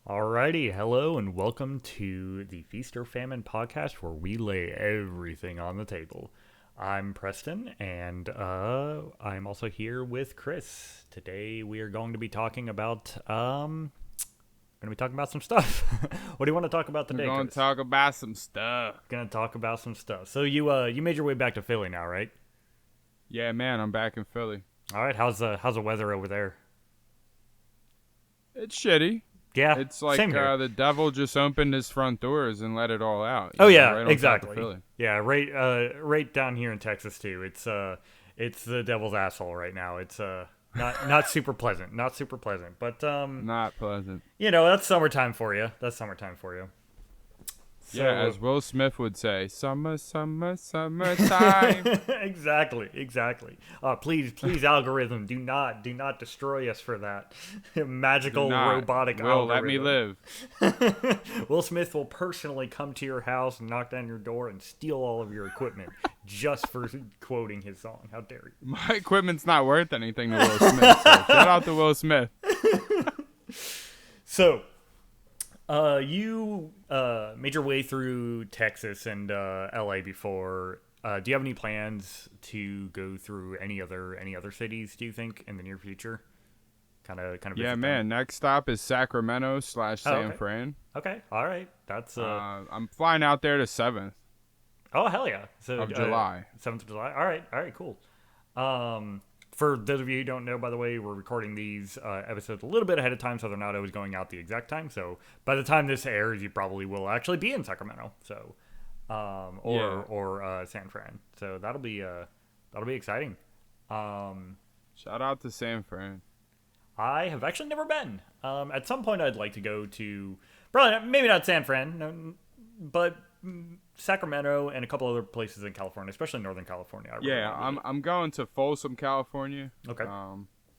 Alrighty, hello and welcome to the Feast or Famine podcast where we lay everything on the table. I'm Preston and I'm also here with Chris. Today we are going to be talking about some stuff. What do you want to talk about today, We're going Chris? to talk about some stuff. Gonna talk about some stuff. So you made your way back to Philly now, right? Yeah, man, I'm back in Philly. All right, how's the weather over there? It's shitty. Yeah, It's like same here. the devil just opened his front doors and let it all out. Oh yeah, right on top of exactly. Philly. Yeah, right down here in Texas too. It's the devil's asshole right now. It's not super pleasant, not super pleasant. But Not pleasant. that's summertime for you. That's summertime for you. So, Yeah, as Will Smith would say, summer, summer, summertime. exactly. Please, algorithm, do not destroy us for that magical robotic Will, algorithm. let me live. Will Smith will personally come to your house and knock down your door and steal all of your equipment just for quoting his song. How dare you? My equipment's not worth anything to Will Smith, so shout out to Will Smith. So, you made your way through Texas and LA before. Do you have any plans to go through any other cities? Do you think in the near future? Kind of. Yeah, man, next stop is Sacramento / San okay. Fran. Okay, all right. That's I'm flying out there the 7th. Oh hell yeah! So of July. 7th of July. All right, cool. For those of you who don't know, by the way, we're recording these episodes a little bit ahead of time, so they're not always going out the exact time. So by the time this airs, you probably will actually be in Sacramento. So, or San Fran. So that'll be exciting. Shout out to San Fran. I have actually never been. At some point, I'd like to go to probably maybe not San Fran, but Sacramento and a couple other places in California, especially Northern California. I'm going to Folsom, California. Okay.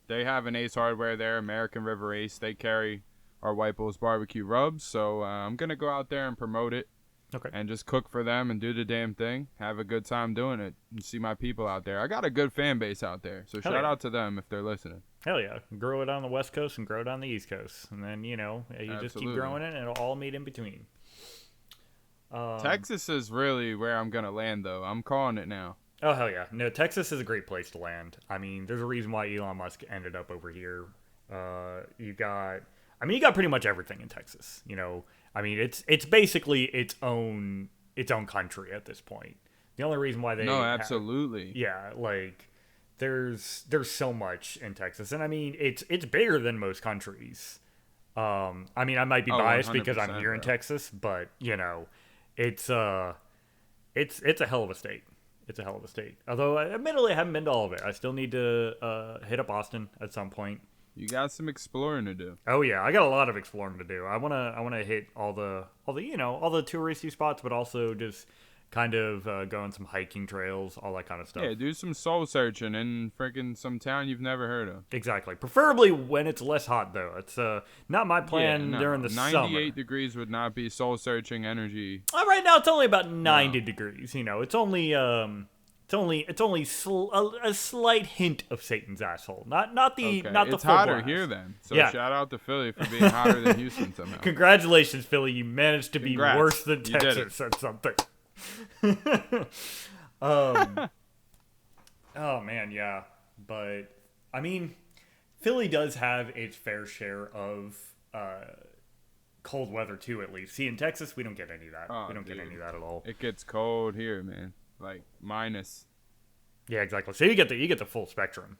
They have an Ace Hardware there, American River Ace. They carry our WhiteBullsBBQ rubs, so I'm gonna go out there and promote it. Okay. And just cook for them and do the damn thing. Have a good time doing it and see my people out there. I got a good fan base out there, so shout out to them if they're listening. Hell yeah. Grow it on the West Coast and grow it on the East Coast. And then, you just keep growing it and it'll all meet in between. Texas is really where I'm going to land, though. I'm calling it now. Oh, hell yeah. No, Texas is a great place to land. I mean, there's a reason why Elon Musk ended up over here. You got pretty much everything in Texas. I mean, it's basically its own country at this point. The only reason why they absolutely. There's so much in Texas, and I mean it's bigger than most countries. I mean, I might be biased because I'm here in Texas, but it's a hell of a state. It's a hell of a state. Although, admittedly, I haven't been to all of it. I still need to hit up Austin at some point. You got some exploring to do. Oh yeah, I got a lot of exploring to do. I wanna hit all the touristy spots, but also just kind of go on some hiking trails, all that kind of stuff. Yeah, do some soul searching in freaking some town you've never heard of. Exactly. Preferably when it's less hot, though. It's not my plan during the 98 summer. 98 degrees would not be soul searching energy. Right now, it's only about 90 degrees. It's only a slight hint of Satan's asshole. Not the Okay. not the it's full hotter blast. here then. So Yeah. shout out to Philly for being hotter than Houston somehow. Congratulations, Philly. You managed to be worse than You did Texas at something. Oh man, yeah. But I mean, Philly does have its fair share of cold weather too, at least. See, in Texas, we don't get any of that. We don't get any of that at all. It gets cold here, man. Like minus. Yeah, exactly. So you get the full spectrum.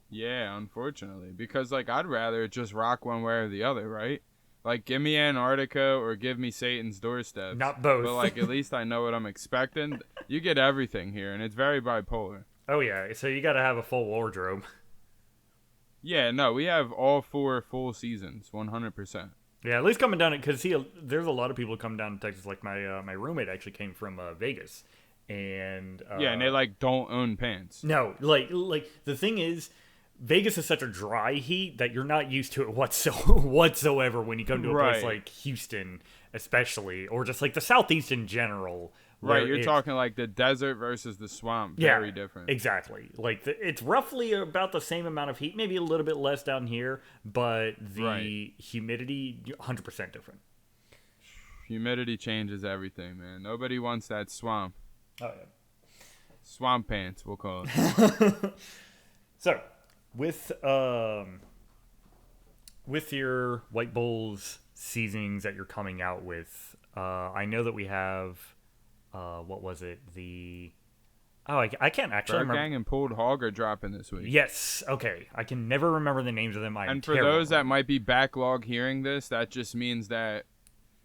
Yeah, unfortunately, because I'd rather just rock one way or the other, right? Like, give me Antarctica or give me Satan's doorstep. Not both. But at least I know what I'm expecting. You get everything here, and it's very bipolar. Oh yeah, so you got to have a full wardrobe. Yeah, no, we have all 4 full seasons, 100%. Yeah, at least coming down because there's a lot of people who come down to Texas. Like my roommate actually came from Vegas, and and they don't own pants. No, like the thing is, Vegas is such a dry heat that you're not used to it whatsoever when you come to a place like Houston, especially, or just like the Southeast in general. Right, you're talking like the desert versus the swamp. Very different. Exactly. Like it's roughly about the same amount of heat, maybe a little bit less down here, but the humidity 100% different. Humidity changes everything, man. Nobody wants that swamp. Oh yeah. Swamp pants, we'll call it. So, with your White Bulls seasonings that you're coming out with, I know that we have, what was it? I can't actually remember. Bird Gang and Pulled Hog are dropping this week. Yes, okay. I can never remember the names of them. And for those that might be backlog hearing this, that just means that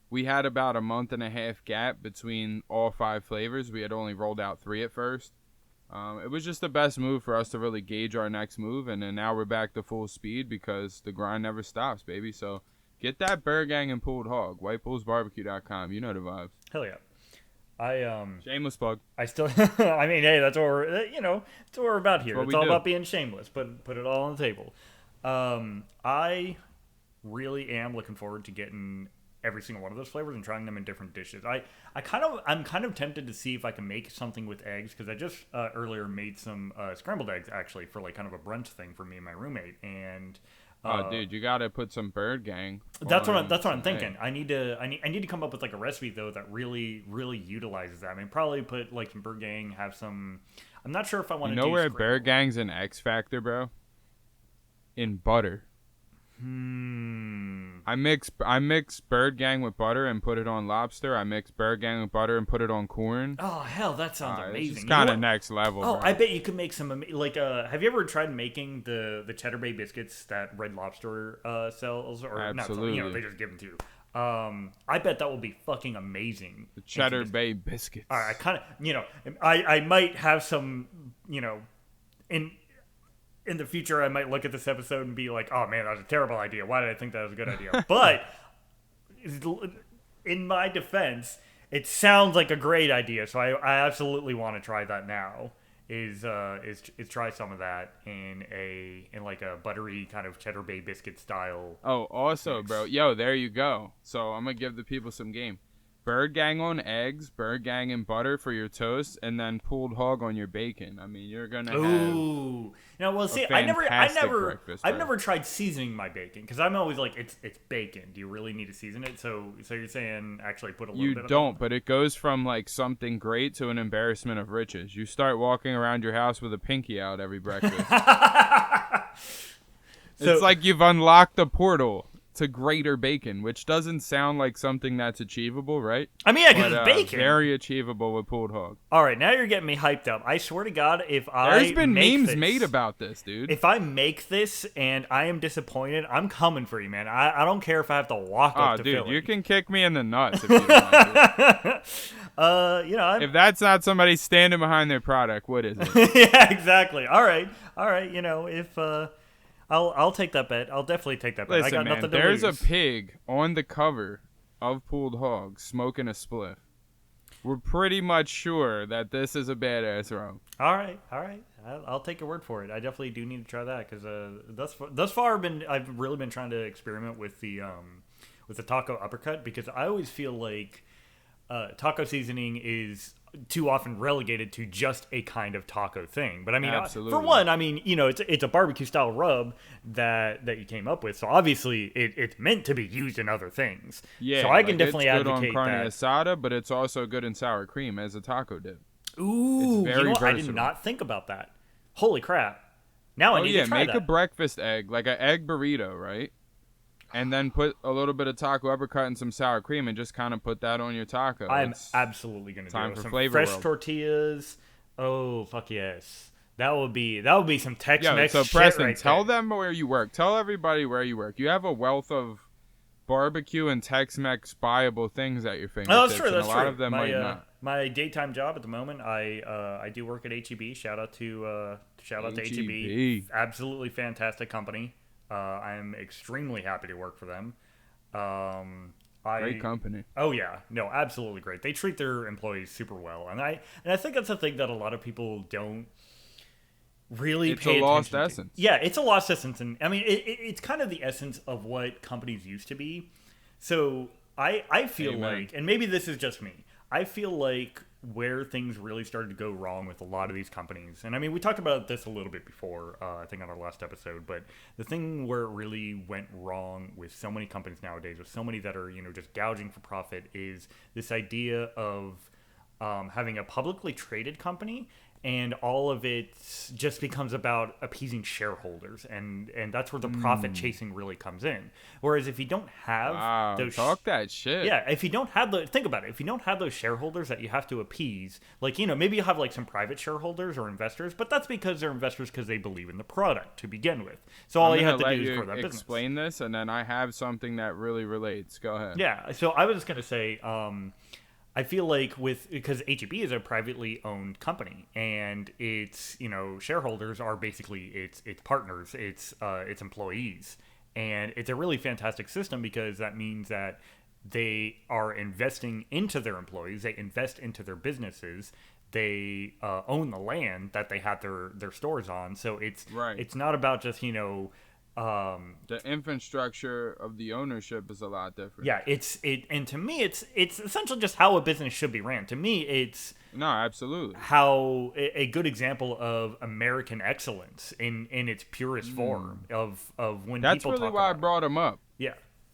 we had about a month and a half gap between all 5 flavors. We had only rolled out 3 at first. It was just the best move for us to really gauge our next move, and then now we're back to full speed because the grind never stops, baby. So get that Bird Gang and Pulled Hog. WhiteBullsBBQ.com. You know the vibes. Hell yeah. Shameless plug. I still. I mean, hey, that's what we're. That's what we're about here. It's all about being shameless. Put it all on the table. I really am looking forward to getting every single one of those flavors and trying them in different dishes. I'm kind of tempted to see if I can make something with eggs, because I just earlier made some scrambled eggs actually for like kind of a brunch thing for me and my roommate. And dude, you gotta put some Bird Gang. That's what I'm thinking. I need to come up with like a recipe though that really utilizes that. I mean, probably put like some Bird Gang, have some. I'm not sure if I want to. You know where Bird Gang's an X factor, bro? In butter. I mix Bird Gang with butter and put it on lobster. I mix Bird Gang with butter and put it on corn. Oh hell, that sounds amazing! It's kind of next level. Oh, bro. I bet you could make some like. Have you ever tried making the Cheddar Bay biscuits that Red Lobster sells? Or absolutely, not, they just give them to you. I bet that will be fucking amazing. The Cheddar Bay biscuits. All right, I kind of I might have some in the future, I might look at this episode and be like, oh, man, that was a terrible idea. Why did I think that was a good idea? But in my defense, it sounds like a great idea. So I absolutely want to try that now, is try some of that in like a buttery kind of Cheddar Bay biscuit style. Oh, also, mix. bro. Yo, there you go. So I'm going to give the people some game. Bird Gang on eggs, Bird Gang and butter for your toast, and then Pulled Hog on your bacon. I mean, you're gonna have. Well, see, I've never tried seasoning my bacon, because I'm always like, it's bacon. Do you really need to season it? So you're saying actually put a little bit. You don't, but it goes from like something great to an embarrassment of riches. You start walking around your house with a pinky out every breakfast. It's like you've unlocked a portal to greater bacon, which doesn't sound like something that's achievable, right? I mean, yeah, because it's bacon. Very achievable with Pulled Hog. All right, now you're getting me hyped up. I swear to God, there's been memes made about this, dude. If I make this and I am disappointed, I'm coming for you, man. I don't care if I have to walk up to Philly. You can kick me in the nuts if you don't like it. If that's not somebody standing behind their product, what is it? Yeah, exactly. All right. If I'll take that bet. I'll definitely take that bet. Listen, I got nothing to there's lose. a pig on the cover of Pulled Hog smoking a spliff. We're pretty much sure that this is a badass rum. All right. I'll take your word for it. I definitely do need to try that, because thus far I've really been trying to experiment with the taco uppercut, because I always feel like taco seasoning is too often relegated to just a kind of taco thing. But I mean, for one, I mean, it's a barbecue style rub that you came up with, so obviously it's meant to be used in other things. Yeah, so I can definitely advocate it's good on carne that. asada, but it's also good in sour cream as a taco dip. Ooh, it's very versatile. I did not think about that. Holy crap! Now I need to try that. Make a breakfast egg, like an egg burrito, right? And then put a little bit of taco uppercut and some sour cream, and just kind of put that on your taco. I'm absolutely gonna do it. Some fresh tortillas. Oh fuck yes! That would be some Tex-Mex so shit Preston, right tell there. them where you work. Tell everybody where you work. You have a wealth of barbecue and Tex-Mex buyable things at your fingertips. Oh, that's true. That's a lot of them might not. My daytime job at the moment, I do work at HEB. Shout out to HEB. Absolutely fantastic company. I'm extremely happy to work for them. Great company. Oh yeah, no, absolutely great. They treat their employees super well, and I think that's a thing that a lot of people don't really it's pay a lost attention essence. to. Yeah, it's a lost essence, and I mean, it's kind of the essence of what companies used to be. So I feel Amen. like, and maybe this is just me, I feel like where things really started to go wrong with a lot of these companies, and I mean, we talked about this a little bit before, I think on our last episode, but the thing where it really went wrong with so many companies nowadays, with so many that are, just gouging for profit, is this idea of having a publicly traded company, and all of it just becomes about appeasing shareholders, and that's where the profit chasing really comes in. Whereas if you don't have those talk that shit. Yeah, if you don't have think about it, if you don't have those shareholders that you have to appease, like, maybe you have like some private shareholders or investors, but that's because they're investors because they believe in the product to begin with. So all you have to do is grow that business. Explain this, and then I have something that really relates. Go ahead. Yeah, so I was just gonna say, I feel like because HEB is a privately owned company, and its shareholders are basically its partners, its employees, and it's a really fantastic system because that means that they are investing into their employees, they invest into their businesses, they own the land that they have their stores on. So it's not about just the infrastructure of the ownership is a lot different. Yeah, and to me, it's essentially just how a business should be ran. To me, it's absolutely how a good example of American excellence in its purest form of when that's people really talk why about I brought him up.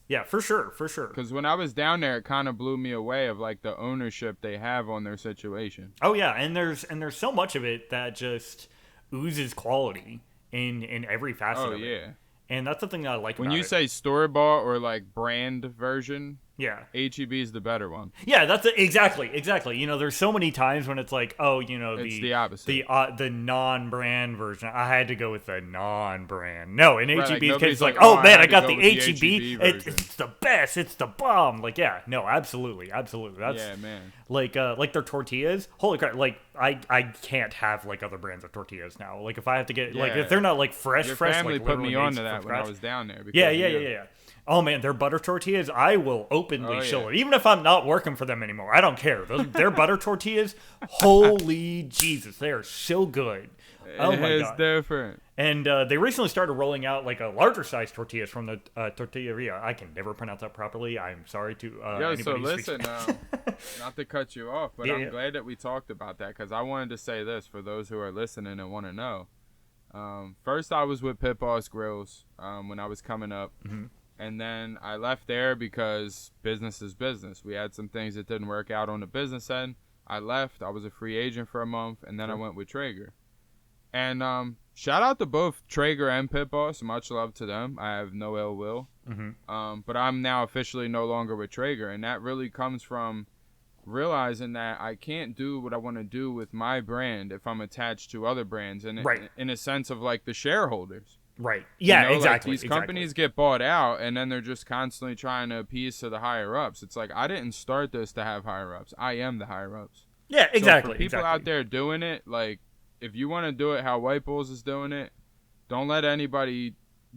Yeah, for sure. Because when I was down there, it kind of blew me away of like the ownership they have on their situation. Oh yeah, and there's so much of it that just oozes quality in every facet of it. And that's the thing that I like about it. When you say store-bought or like brand version, yeah, HEB is the better one. Yeah, that's exactly. There's so many times when it's like, it's the opposite. The non-brand version. I had to go with the non-brand. No, in HEB's case, it's like, I got the HEB. It's the best. It's the bomb. Like, yeah, no, absolutely. That's man. Like their tortillas. Holy crap! Like, I can't have like other brands of tortillas now. Like, if I have to get like if they're not like fresh, Your family like, put me onto that when I was down there. Yeah. Oh man, their butter tortillas, I will openly show it. Even if I'm not working for them anymore, I don't care. Their butter tortillas, holy Jesus, they are so good. Oh my God. It's different. And they recently started rolling out like a larger size tortillas from the tortilleria. I can never pronounce that properly. I'm sorry to anybody so who listen, not to cut you off, but I'm glad that we talked about that because I wanted to say this for those who are listening and want to know. First, I was with Pit Boss Grills when I was coming up. Mm-hmm. And then I left there because business is business. We had some things that didn't work out on the business end. I left. I was a free agent for a month, and then I went with Traeger. And shout out to both Traeger and Pit Boss. Much love to them. I have no ill will. Mm-hmm. But I'm now officially no longer with Traeger, and that really comes from realizing that I can't do what I want to do with my brand if I'm attached to other brands, and in a sense of like the shareholders. Right. Yeah, exactly. Like these companies get bought out, and then they're just constantly trying to appease to the higher-ups. It's like, I didn't start this to have higher-ups. I am the higher-ups. Yeah, exactly. So for people out there doing it, like, if you want to do it how White Bulls is doing it, don't let anybody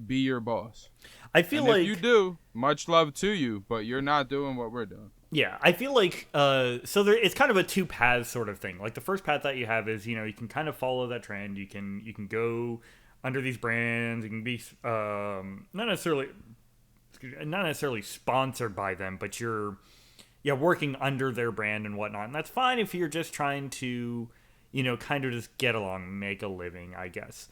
be your boss. I feel like if you do, much love to you, but you're not doing what we're doing. Yeah, I feel like it's kind of a two paths sort of thing. Like the first path that you have is, you can kind of follow that trend. You can go under these brands. You can be not necessarily sponsored by them, but you're working under their brand and whatnot. And that's fine if you're just trying to, kind of just get along, make a living, I guess.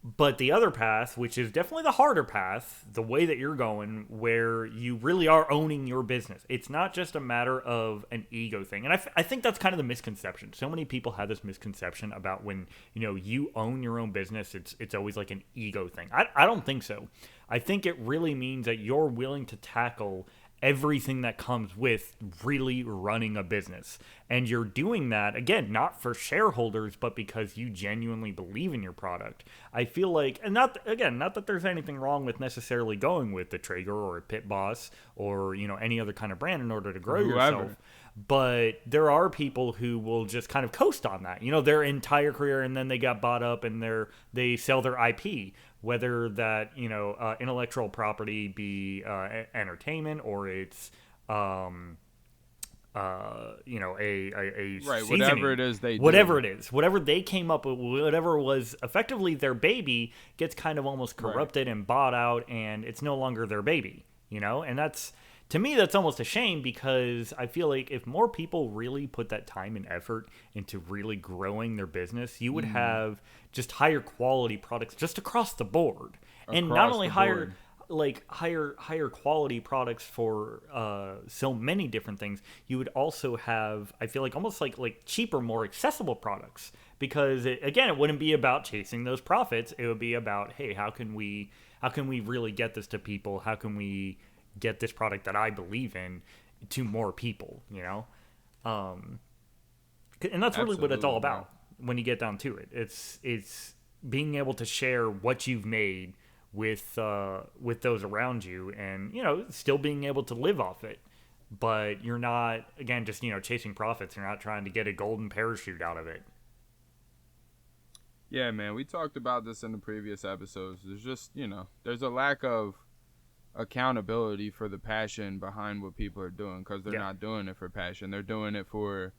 But the other path, which is definitely the harder path, the way that you're going, where you really are owning your business. It's not just a matter of an ego thing. And I think that's kind of the misconception. So many people have this misconception about when, you own your own business, it's always like an ego thing. I don't think so. I think it really means that you're willing to tackle everything that comes with really running a business. And you're doing that, again, not for shareholders, but because you genuinely believe in your product. I feel like, and not that there's anything wrong with necessarily going with the Traeger or a Pit Boss or, any other kind of brand in order to grow yourself. But there are people who will just kind of coast on that, their entire career, and then they got bought up and they sell their IP, whether that, intellectual property be entertainment or it's a right, seasoning, whatever it is whatever they came up with, whatever was effectively their baby gets kind of almost corrupted and bought out, and it's no longer their baby, and that's, to me, that's almost a shame, because I feel like if more people really put that time and effort into really growing their business, you would have just higher quality products just across the board. And not only higher quality products for so many different things, you would also have, I feel like, almost like cheaper, more accessible products, because it wouldn't be about chasing those profits. It would be about, hey, how can we really get this to people? How can we get this product that I believe in to more people, and that's really what it's all about when you get down to it. It's being able to share what you've made with those around you, and still being able to live off it, but you're not, again, just chasing profits. You're not trying to get a golden parachute out of it. Yeah, man, we talked about this in the previous episodes. There's just, there's a lack of accountability for the passion behind what people are doing, because they're not doing it for passion. They're doing it for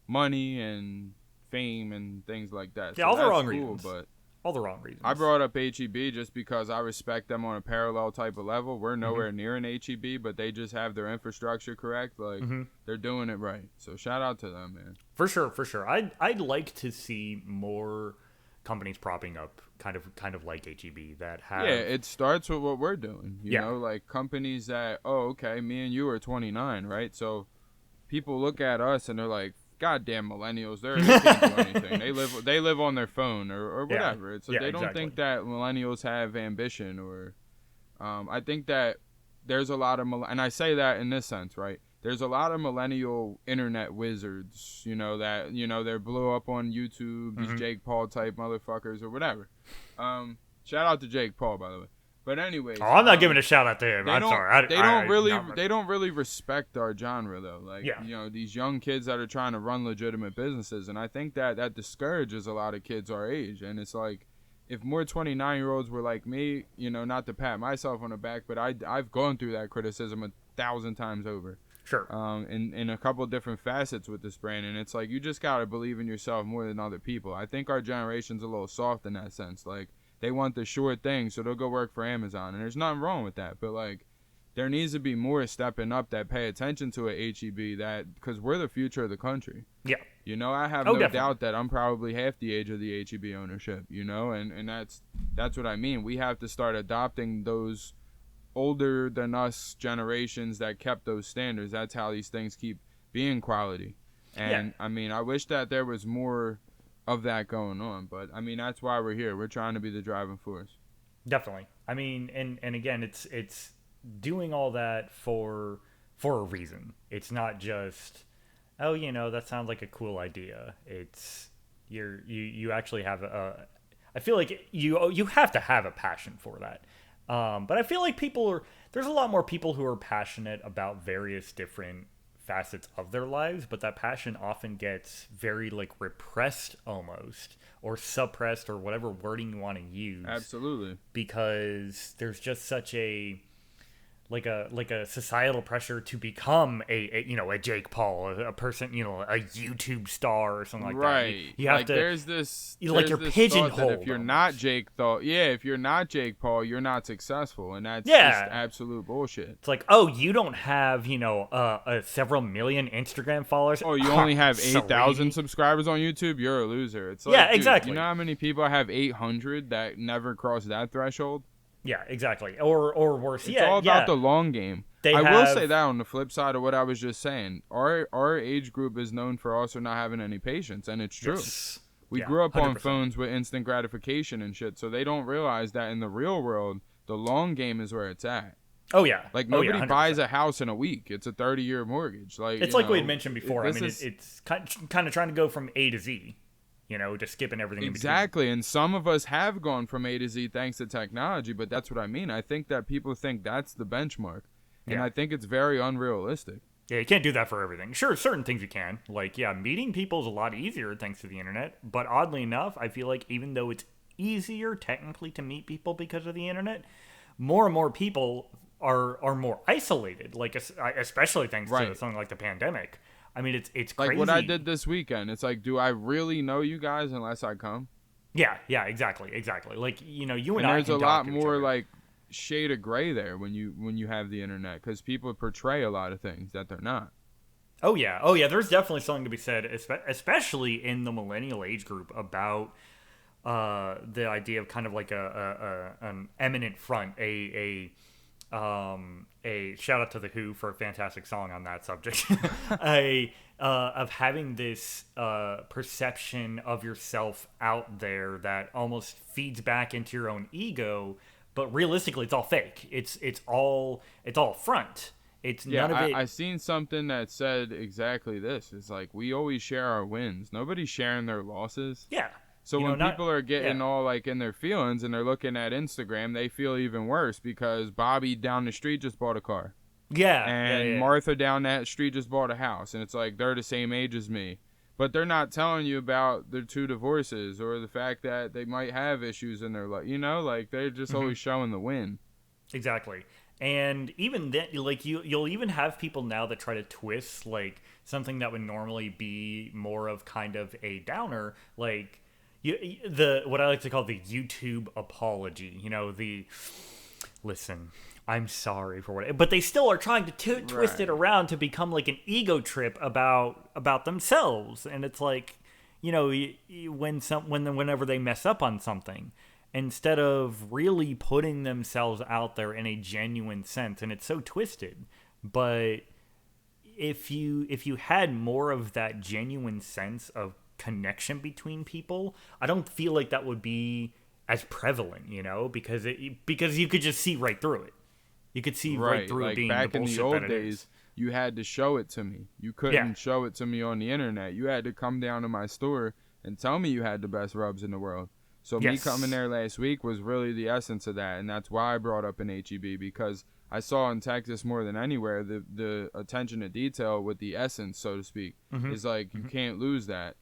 money and fame and things like that. Yeah, so all the wrong reasons. But all the wrong reasons. I brought up HEB just because I respect them on a parallel type of level. We're nowhere near an HEB, but they just have their infrastructure correct. Like, they're doing it right. So shout out to them, man. For sure. I'd like to see more companies propping up kind of like HEB that have... Yeah, it starts with what we're doing. You know, like companies that, okay, me and you are 29, right? So people look at us and they're like, goddamn millennials, they can't do anything. They live on their phone or whatever. It's like they don't think that millennials have ambition, or I think that there's a lot of and I say that in this sense, right? There's a lot of millennial internet wizards, that they're blew up on YouTube, these Jake Paul type motherfuckers or whatever. Shout out to Jake Paul, by the way. But anyways, I'm not giving a shout out to him. I'm sorry. They don't really respect our genre though. Like, these young kids that are trying to run legitimate businesses, and I think that discourages a lot of kids our age. And it's like, if more 29-year-olds were like me, not to pat myself on the back, but I've gone through that criticism 1,000 times over. Sure. In a couple of different facets with this brand, and it's like, you just gotta believe in yourself more than other people. I think our generation's a little soft in that sense. Like, they want the sure thing, so they'll go work for Amazon, and there's nothing wrong with that. But like, there needs to be more stepping up that pay attention to a HEB, that, because we're the future of the country. Yeah. I have no doubt that I'm probably half the age of the HEB ownership. And that's what I mean. We have to start adopting those older than us generations that kept those standards. That's how these things keep being quality. And I mean, I wish that there was more of that going on, but I mean, that's why we're here. We're trying to be the driving force. Definitely. I mean, and again, it's doing all that for a reason. It's not just, that sounds like a cool idea. It's you actually have I feel like you have to have a passion for that. But I feel like there's a lot more people who are passionate about various different facets of their lives, but that passion often gets very repressed almost, or suppressed, or whatever wording you want to use. Absolutely. Because there's just such a societal pressure to become a Jake Paul, a person, a YouTube star or something like that. Right. You have to. There's this. You're pigeonholed. If you're not Jake Paul, you're not successful, and that's just absolute bullshit. It's like, you don't have several million Instagram followers. Oh, you only have 8,000 subscribers on YouTube. You're a loser. It's like, exactly. You know how many people have 800 that never cross that threshold? Yeah, exactly. Or worse. It's all about the long game. I will say that on the flip side of what I was just saying, our age group is known for also not having any patience, and it's true. Yes. We grew up 100%. On phones with instant gratification and shit, so they don't realize that in the real world, the long game is where it's at. Oh, yeah. Like, nobody buys a house in a week. It's a 30-year mortgage. Like, it's like we had mentioned before. It's kind of trying to go from A to Z. Just skipping everything exactly. in between. And some of us have gone from A to Z thanks to technology, but that's what I mean. I think that people think that's the benchmark, and I think it's very unrealistic. Yeah, you can't do that for everything. Sure, certain things you can. Meeting people is a lot easier thanks to the internet, but oddly enough, I feel like even though it's easier technically to meet people because of the internet, more and more people are more isolated, especially thanks to something like the pandemic. I mean, it's like crazy. what I did this weekend. It's like, do I really know you guys unless I come? Yeah, exactly. Like, you and I there's can a talk lot to each more other. like shade of gray there when you have the internet, because people portray a lot of things that they're not. Oh yeah. There's definitely something to be said, especially in the millennial age group, about the idea of kind of like an eminent front, a shout out to the Who for a fantastic song on that subject, of having this perception of yourself out there that almost feeds back into your own ego, but realistically, it's all fake. It's all front. It's none of it. I seen something that said exactly this. It's like, we always share our wins. Nobody's sharing their losses. Yeah. So when people are getting all like in their feelings and they're looking at Instagram, they feel even worse because Bobby down the street just bought a car. Yeah. And Martha down that street just bought a house. And it's like, they're the same age as me. But they're not telling you about their 2 divorces or the fact that they might have issues in their life. Like they're just always showing the win. Exactly. And even then, like you'll even have people now that try to twist like something that would normally be more of kind of a downer, like what I like to call the YouTube apology. Listen, I'm sorry for what, but they still are trying to twist it around to become like an ego trip about themselves, and it's like, whenever they mess up on something, instead of really putting themselves out there in a genuine sense, and it's so twisted. But if you had more of that genuine sense of connection between people, I don't feel like that would be as prevalent, because you could just see right through it. You could see right through like it being back the in bullshit the old that it days. is. You had to show it to me. You couldn't show it to me on the internet. You had to come down to my store and tell me you had the best rubs in the world. So me coming there last week was really the essence of that, and that's why I brought up an HEB, because I saw in Texas more than anywhere the attention to detail with the essence, so to speak, is like you can't lose that.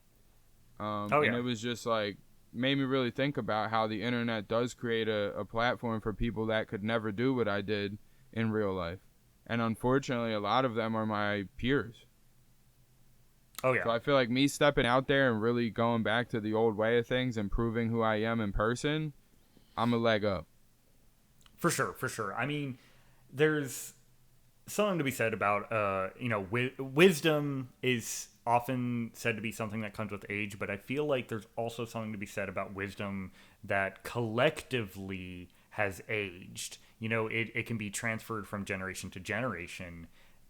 And it was just like made me really think about how the internet does create a platform for people that could never do what I did in real life, and unfortunately, a lot of them are my peers. Oh yeah. So I feel like me stepping out there and really going back to the old way of things and proving who I am in person, I'm a leg up. For sure. I mean, there's something to be said about, wisdom is often said to be something that comes with age, but I feel like there's also something to be said about wisdom that collectively has aged. It can be transferred from generation to generation.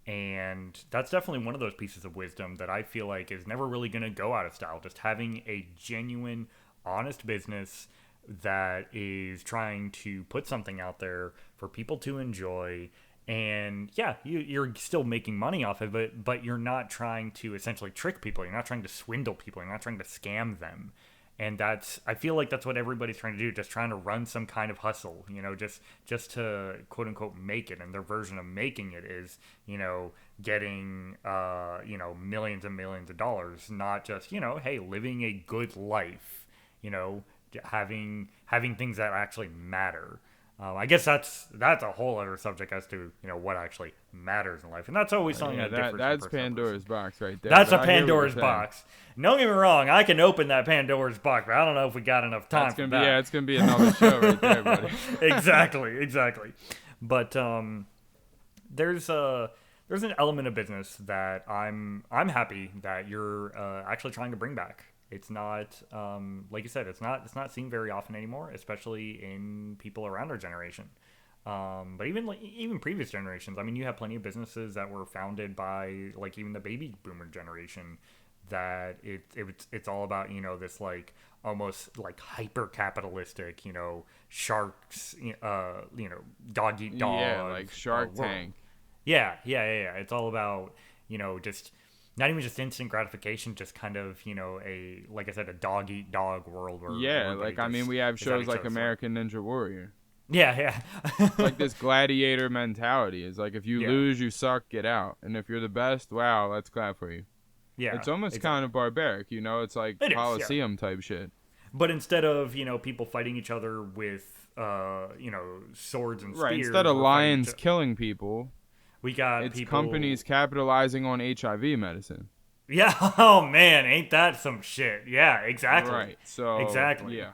And that's definitely one of those pieces of wisdom that I feel like is never really going to go out of style. Just having a genuine, honest business that is trying to put something out there for people to enjoy. And you're still making money off of it, but you're not trying to essentially trick people. You're not trying to swindle people. You're not trying to scam them. And I feel like that's what everybody's trying to do, just trying to run some kind of hustle, just to quote unquote make it. And their version of making it is, getting, millions and millions of dollars, not just, hey, living a good life, having things that actually matter. I guess that's a whole other subject as to what actually matters in life, and that's always something that differs. That's Pandora's box right there. That's a Pandora's box. Don't get me wrong, I can open that Pandora's box, but I don't know if we got enough time for that. Yeah, it's gonna be another show right there, buddy. Exactly. But there's an element of business that I'm happy that you're actually trying to bring back. It's not, like you said, it's not seen very often anymore, especially in people around our generation. But even previous generations, I mean, you have plenty of businesses that were founded by like even the baby boomer generation, that it's all about, this like almost like hyper capitalistic, sharks, dog eat dog. Yeah, like Shark Tank. Yeah. It's all about, just not even just instant gratification, just kind of, like I said, a dog eat dog world. Where we have shows like American Ninja Warrior. Yeah. Like this gladiator mentality is like, if you lose, you suck, get out. And if you're the best, wow, let's clap for you. Yeah. It's almost kind of barbaric, it's like Coliseum type shit. But instead of, people fighting each other with, swords and spears. Right, instead of lions killing people. We got companies capitalizing on HIV medicine. Yeah. Oh man, ain't that some shit? Yeah, exactly. Right. So Exactly. yeah.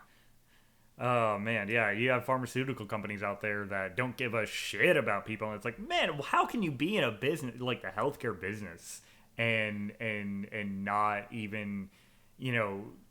Oh man, yeah. You have pharmaceutical companies out there that don't give a shit about people, and it's like, man, how can you be in a business like the healthcare business and not even,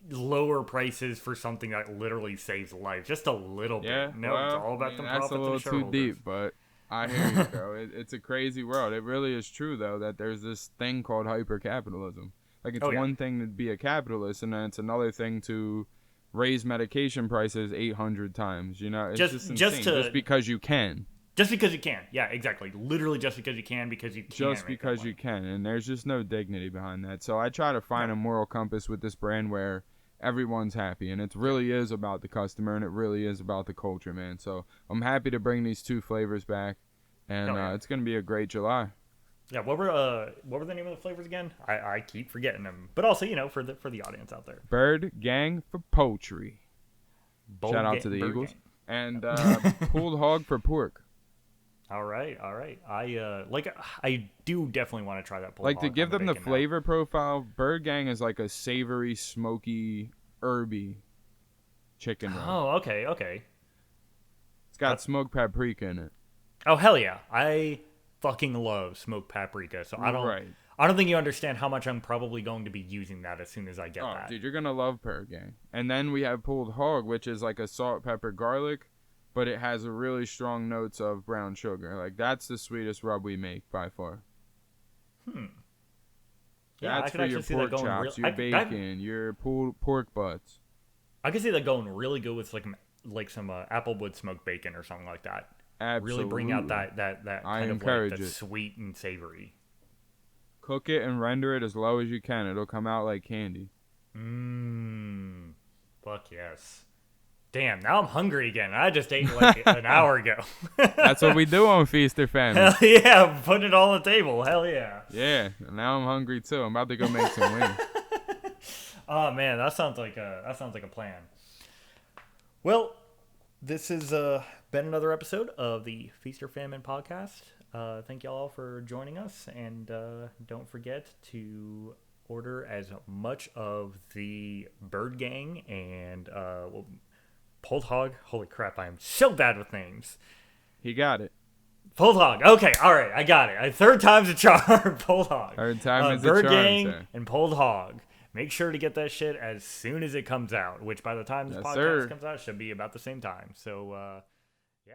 lower prices for something that literally saves life just a little Yeah. bit? No, it's Well, all I about mean the that's a profits and little the too shareholders. deep, but I hear you, bro. It's a crazy world. It really is true though that there's this thing called hypercapitalism. Like it's Oh yeah. one thing to be a capitalist, and then it's another thing to raise medication prices 800 times. You know, it's just Just insane. Just to because you can. just because you can. Yeah, exactly. Literally just because you can Just make that because you money. can, and there's just no dignity behind that. So I try to No. find a moral compass with this brand where everyone's happy, and it Yeah. really is about the customer, and it really is about the culture, man. So I'm happy to bring these two flavors back, and Hell yeah. it's gonna be a great July. Yeah, what were the name of the flavors again? I keep forgetting them. But also, for the audience out there. Bird Gang for poultry. Shout out to the Bird Eagles, Gang. and pulled hog for pork. All right, all right. I do definitely want to try that pulled Like to hog on give the them the bacon now. flavor profile, Bird Gang is like a savory, smoky, herby chicken roll. Oh, okay, okay. It's got smoked paprika in it. Oh hell yeah! I fucking love smoked paprika. So Right. I don't think you understand how much I'm probably going to be using that as soon as I get Oh, that. dude, you're gonna love Bird Gang. And then we have pulled hog, which is like a salt, pepper, garlic, but it has a really strong notes of brown sugar. Like that's the sweetest rub we make by far. Yeah, I That's could for actually your see that pork going chops, real. your bacon, your pulled pork butts. I could see that going really good with like some applewood smoked bacon or something like that. Really bring out Absolutely. that I kind of like encourage the it. sweet and savory. Cook it and render it as low as you can. It'll come out like candy. Mmm. Fuck yes. Damn, now I'm hungry again. I just ate like an hour ago. That's what we do on Feast or Famine. Hell yeah, putting it all on the table. Hell yeah. Yeah, now I'm hungry too. I'm about to go make some wings. Oh man, that sounds like a plan. Well, this has been another episode of the Feast or Famine podcast. Thank y'all for joining us, and don't forget to order as much of the Bird Gang and Pulled Hog. Holy crap, I am so bad with names. He got it. Pulled Hog. Okay, all right, I got it. Third time's a charm. Pulled Hog. Third time is a Bird charm, Gang sir. and Pulled Hog. Make sure to get that shit as soon as it comes out, which by the time this Yes, podcast sir. comes out should be about the same time. So, yeah.